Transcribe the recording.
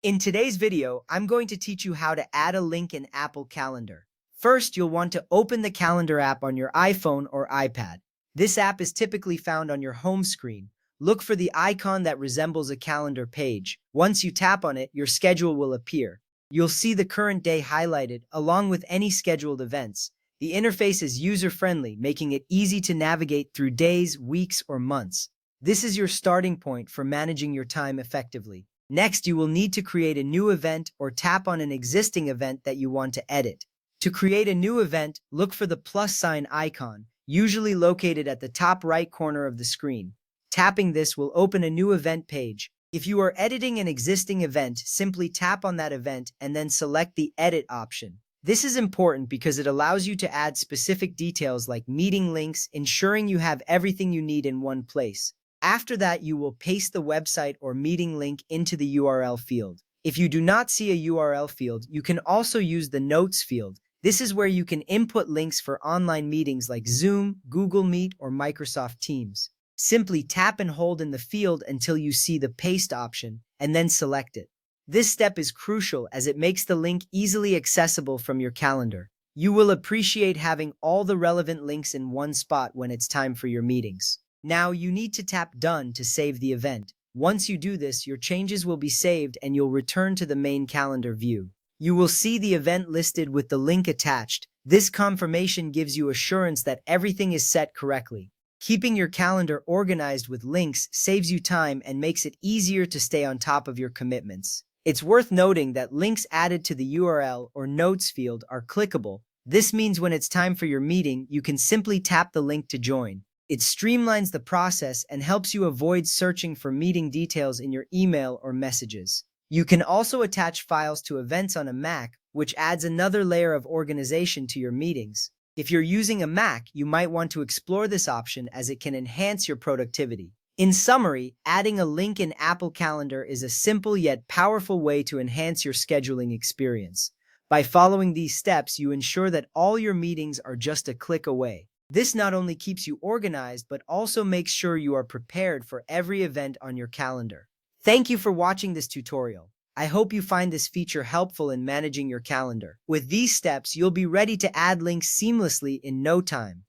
In today's video, I'm going to teach you how to add a link in Apple Calendar. First, you'll want to open the Calendar app on your iPhone or iPad. This app is typically found on your home screen. Look for the icon that resembles a calendar page. Once you tap on it, your schedule will appear. You'll see the current day highlighted, along with any scheduled events. The interface is user-friendly, making it easy to navigate through days, weeks, or months. This is your starting point for managing your time effectively. Next, you will need to create a new event or tap on an existing event that you want to edit. To create a new event, look for the plus sign icon, usually located at the top right corner of the screen. Tapping this will open a new event page. If you are editing an existing event, simply tap on that event and then select the Edit option. This is important because it allows you to add specific details like meeting links, ensuring you have everything you need in one place. After that, you will paste the website or meeting link into the URL field. If you do not see a URL field, you can also use the Notes field. This is where you can input links for online meetings like Zoom, Google Meet, or Microsoft Teams. Simply tap and hold in the field until you see the Paste option, and then select it. This step is crucial as it makes the link easily accessible from your calendar. You will appreciate having all the relevant links in one spot when it's time for your meetings. Now you need to tap Done to save the event. Once you do this, your changes will be saved and you'll return to the main calendar view. You will see the event listed with the link attached. This confirmation gives you assurance that everything is set correctly. Keeping your calendar organized with links saves you time and makes it easier to stay on top of your commitments. It's worth noting that links added to the URL or Notes field are clickable. This means when it's time for your meeting, you can simply tap the link to join. It streamlines the process and helps you avoid searching for meeting details in your email or messages. You can also attach files to events on a Mac, which adds another layer of organization to your meetings. If you're using a Mac, you might want to explore this option as it can enhance your productivity. In summary, adding a link in Apple Calendar is a simple yet powerful way to enhance your scheduling experience. By following these steps, you ensure that all your meetings are just a click away. This not only keeps you organized, but also makes sure you are prepared for every event on your calendar. Thank you for watching this tutorial. I hope you find this feature helpful in managing your calendar. With these steps, you'll be ready to add links seamlessly in no time.